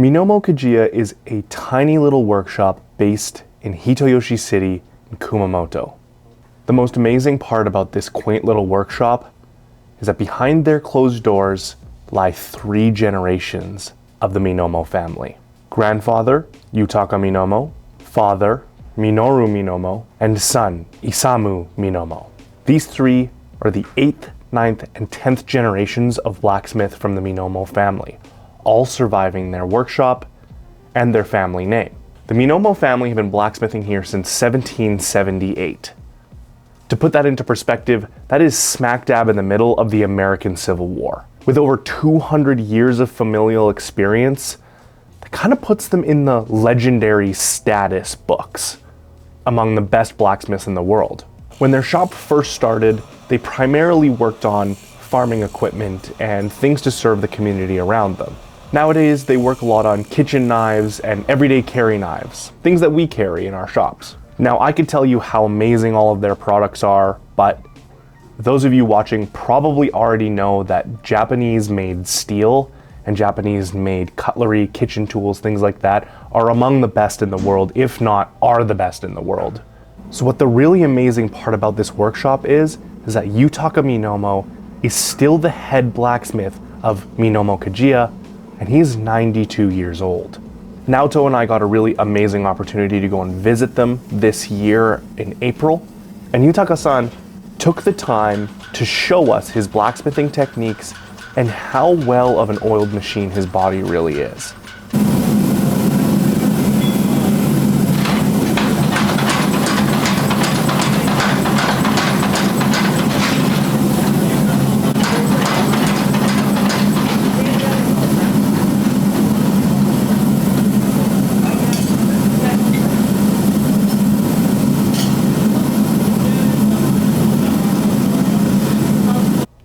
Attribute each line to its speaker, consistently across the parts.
Speaker 1: Minomo Kajiya is a tiny little workshop based in Hitoyoshi City in Kumamoto. The most amazing part about this quaint little workshop is that behind their closed doors lie 3 generations of the Minomo family. Grandfather, Yutaka Minomo, father, Minoru Minomo, and son, Isamu Minomo. These 3 are the 8th, 9th, and 10th generations of blacksmith from the Minomo family, all surviving their workshop and their family name. The Minomo family have been blacksmithing here since 1778. To put that into perspective, that is smack dab in the middle of the American Civil War. With over 200 years of familial experience, that kind of puts them in the legendary status books among the best blacksmiths in the world. When their shop first started, they primarily worked on farming equipment and things to serve the community around them. Nowadays, they work a lot on kitchen knives and everyday carry knives, things that we carry in our shops. Now, I could tell you how amazing all of their products are, but those of you watching probably already know that Japanese-made steel and Japanese-made cutlery, kitchen tools, things like that, are among the best in the world, if not are the best in the world. So what the really amazing part about this workshop is that Yutaka Minomo is still the head blacksmith of Minomo Kajiya, and he's 92 years old. Naoto and I got a really amazing opportunity to go and visit them this year in April, and Yutaka-san took the time to show us his blacksmithing techniques and how well of an oiled machine his body really is.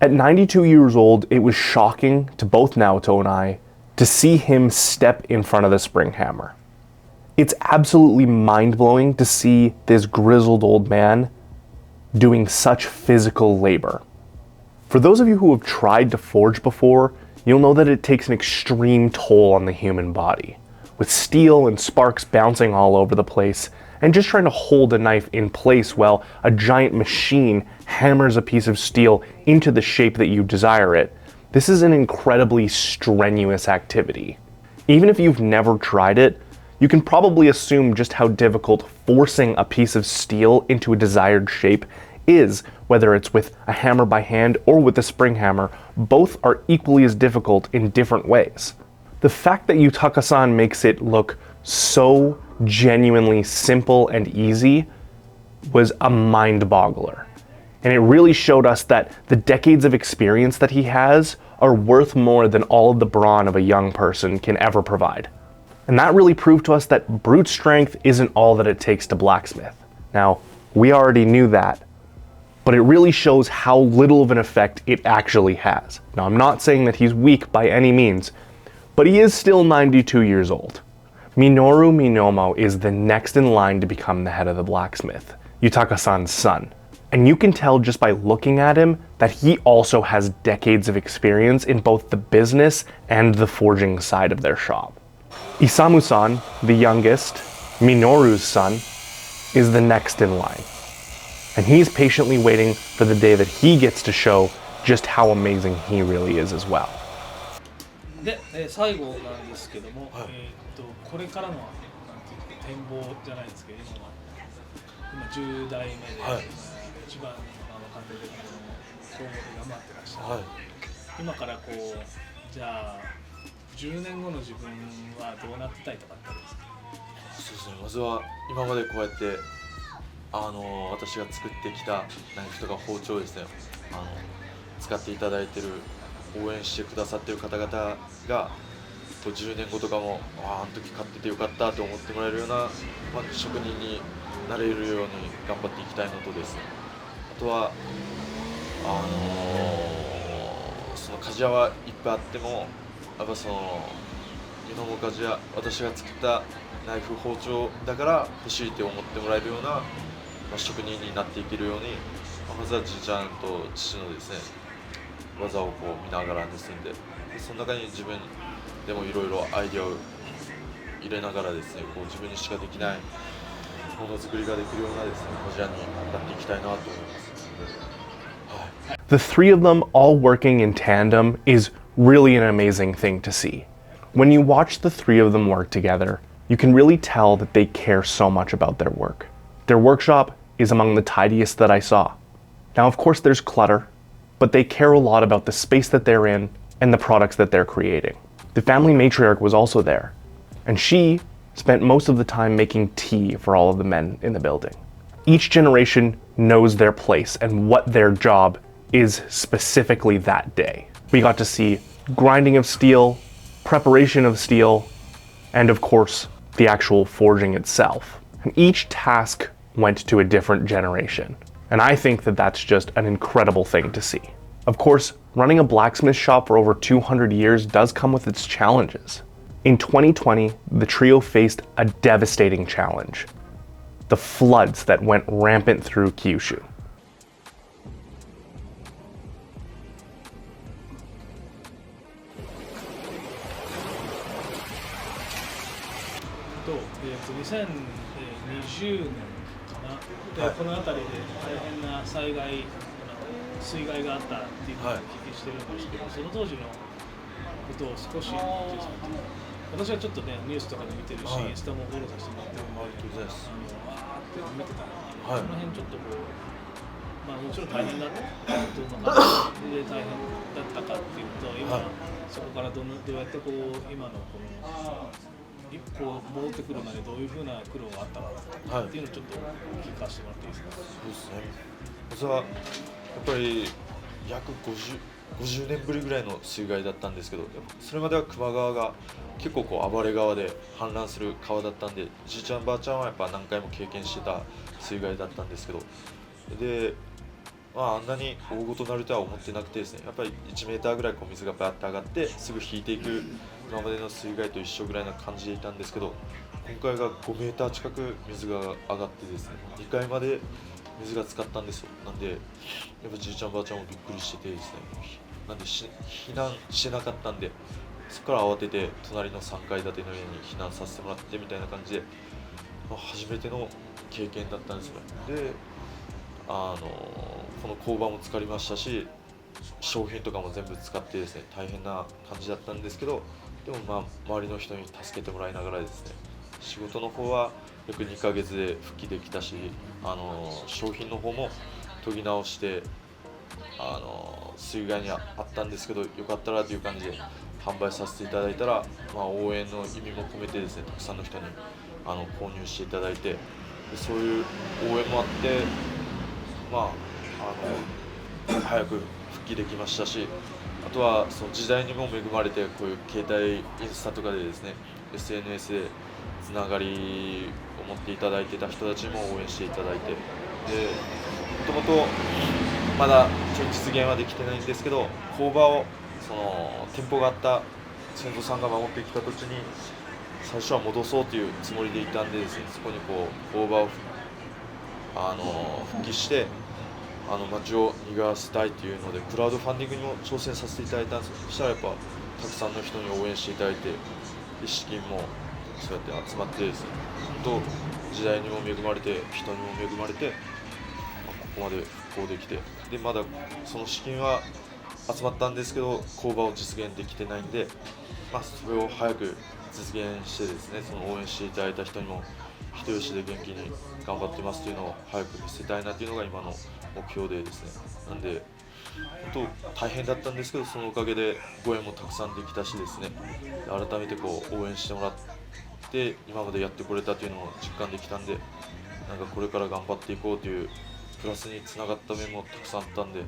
Speaker 1: At 92 years old, it was shocking to both Naoto and I to see him step in front of the spring hammer. It's absolutely mind-blowing to see this grizzled old man doing such physical labor. For those of you who have tried to forge before, you'll know that it takes an extreme toll on the human body, with steel and sparks bouncing all over the place, and just trying to hold a knife in place while a giant machine hammers a piece of steel into the shape that you desire it. This is an incredibly strenuous activity. Even if you've never tried it, you can probably assume just how difficult forcing a piece of steel into a desired shape is, whether it's with a hammer by hand or with a spring hammer. Both are equally as difficult in different ways. The fact that Yutaka-san makes it look so genuinely simple and easy was a mind-boggler. And it really showed us that the decades of experience that he has are worth more than all of the brawn of a young person can ever provide. And that really proved to us that brute strength isn't all that it takes to blacksmith. Now, we already knew that, but it really shows how little of an effect it actually has. Now, I'm not saying that he's weak by any means, but he is still 92 years old. Minoru Minomo is the next in line to become the head of the blacksmith, Yutaka-san's son. And you can tell just by looking at him that he also has decades of experience in both the business and the forging side of their shop. Isamu-san, the youngest, Minoru's son, is the next in line. And he's patiently waiting for the day that he gets to show just how amazing he really is as well.
Speaker 2: で、最後なんですけども、これからの展望じゃないですけど、今10代目で、一番完全的に総合で頑張ってらっしゃる。今からこうじゃあ10年後の自分はどうなってたいとかってあるんですか？
Speaker 3: そうですね。まずは今までこうやって私が作ってきたナイフとか包丁をですね、使っていただいてる。応援してくださっている方々が10年後とかもあの時買っててよかったと思ってもらえるような、職人になれるように頑張っていきたいのとですね、あとはその鍛冶屋はいっぱいあってもやっぱそのミノモ鍛冶屋、私が作ったナイフ包丁だから欲しいって思ってもらえるような、職人になっていけるように、まずはじいちゃんと父のですね技をこう見ながら盗んで、その中に自分でもいろいろアイディアを入れながらですね、こう自分にしかできないものづくりができるようなですね、鍛冶屋になっていきたいなと思います。
Speaker 1: The three of them all working in tandem is really an amazing thing to see. When you watch the three of them work together, you can really tell that they care so much about their work. Their workshop is among the tidiest that I saw. Now, of course, there's clutter, but they care a lot about the space that they're in and the products that they're creating. The family matriarch was also there, and she spent most of the time making tea for all of the men in the building. Each generation knows their place and what their job is specifically that day. We got to see grinding of steel, preparation of steel, and of course, the actual forging itself. And each task went to a different generation. And I think that that's just an incredible thing to see. Of course, running a blacksmith shop for over 200 years does come with its challenges. In 2020, the trio faced a devastating challenge: the floods that went rampant through Kyushu.
Speaker 2: 2020年かな、でこの辺りで大変な災害、水害があったっていうのをお聞きしてるんですけど、その当時のことを少し私はちょっとねニュースとかで見てるし、インスタもフォローさせてもらってるんで、って見てたんで、その辺ちょっとこう、まあもちろん大変だったどんな感じで大変だったかっていうのと、今、そこからどうやってこう今のこの一歩戻ってくるまでどういうふうな苦労があったのかっていうのをちょっと聞かせてもらっていいですか。
Speaker 3: そうですね。私はやっぱり約50年ぶりぐらいの水害だったんですけど、それまでは球磨川が結構こう暴れ川で氾濫する川だったんで、じいちゃんばあちゃんはやっぱ何回も経験してた水害だったんですけど、で、あんなに大ごとなるとは思ってなくてですね、やっぱり1メーターぐらいこう水がバーッと上がってすぐ引いていく今までの水害と一緒ぐらいな感じでいたんですけど、今回が5メーター近く水が上がってですね、2階まで水が浸かったんですよ。なんでやっぱじいちゃんばあちゃんもびっくりしててですね、なんで避難してなかったんで、そこから慌てて隣の3階建ての家に避難させてもらってみたいな感じで、初めての経験だったんですよ。で、この工場も浸かりましたし、商品とかも全部使ってですね、大変な感じだったんですけど、でも周りの人に助けてもらいながらですね、仕事の方は約2ヶ月で復帰できたし、商品の方も研ぎ直して、水害にあったんですけど、よかったらという感じで販売させていただいたら、応援の意味も込めてですね、たくさんの人に購入していただいて、でそういう応援もあって、早く復帰できましたし、あとはその時代にも恵まれて、こういう携帯インスタとかでですね、 SNS でつながりを持っていただいてた人たちにも応援していただいて、でもともとまだ実現はできてないんですけど、工場をその店舗があった先祖さんが守ってきた土地に最初は戻そうというつもりでいたんでですね、そこにこう工場を復帰して街を賑わせたいというので、クラウドファンディングにも挑戦させていただいたんですよ。そしたらやっぱたくさんの人に応援していただいて、資金もそうやって集まってですね、本当時代にも恵まれて人にも恵まれて、ここまで復興できて、でまだその資金は集まったんですけど、工場を実現できてないんで、それを早く実現してですね、その応援していただいた人にも人吉で元気に頑張ってますというのを早く見せたいなというのが今の目標でですね、なんで本当大変だったんですけど、そのおかげでご縁もたくさんできたしですね、改めてこう応援してもらって今までやってこれたというのも実感できたんで、なんかこれから頑張っていこうというプラスにつながった面もたくさんあったんで、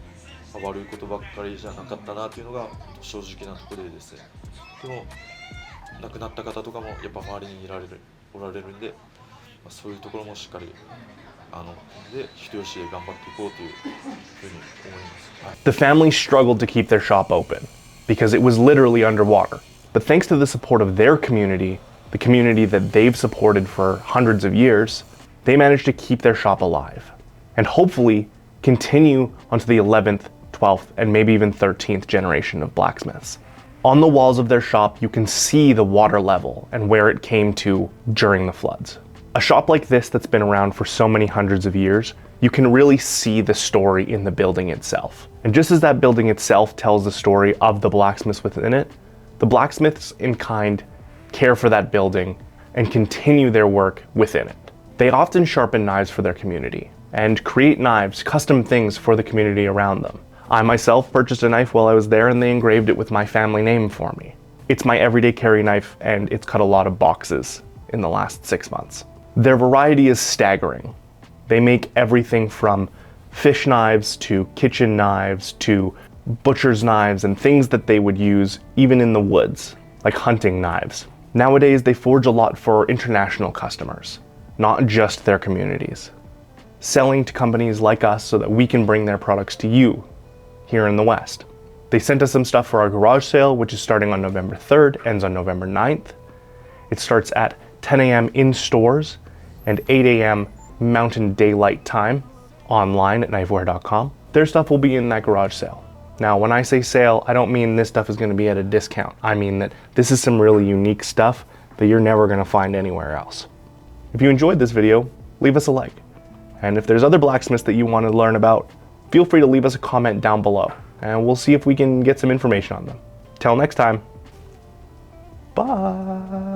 Speaker 3: 悪いことばっかりじゃなかったなというのが正直なところでですね、でも亡くなった方とかもやっぱ周りにおられるんで、そういうところもしっかりで人吉で頑張っていこうというふうに思います。
Speaker 1: The family struggled to keep their shop open because it was literally underwater. But thanks to the support of their community, the community that they've supported for hundreds of years, they managed to keep their shop alive and hopefully continue onto the 11th, 12th, and maybe even 13th generation of blacksmiths. On the walls of their shop, you can see the water level and where it came to during the floods. A shop like this that's been around for so many hundreds of years, you can really see the story in the building itself. And just as that building itself tells the story of the blacksmiths within it, the blacksmiths in kind care for that building and continue their work within it. They often sharpen knives for their community and create knives, custom things for the community around them. I myself purchased a knife while I was there and they engraved it with my family name for me. It's my everyday carry knife and it's cut a lot of boxes in the last 6 months. Their variety is staggering. They make everything from fish knives to kitchen knives to butcher's knives and things that they would use even in the woods, like hunting knives. Nowadays, they forge a lot for international customers, not just their communities, selling to companies like us so that we can bring their products to you here in the West. They sent us some stuff for our garage sale, which is starting on November 3rd, ends on November 9th. It starts at 10 a.m. in stores and 8 a.m. Mountain Daylight Time online at knifewear.com. Their stuff will be in that garage sale. Now, when I say sale, I don't mean this stuff is going to be at a discount. I mean that this is some really unique stuff that you're never going to find anywhere else. If you enjoyed this video, leave us a like. And if there's other blacksmiths that you want to learn about, feel free to leave us a comment down below, and we'll see if we can get some information on them. Till next time, bye.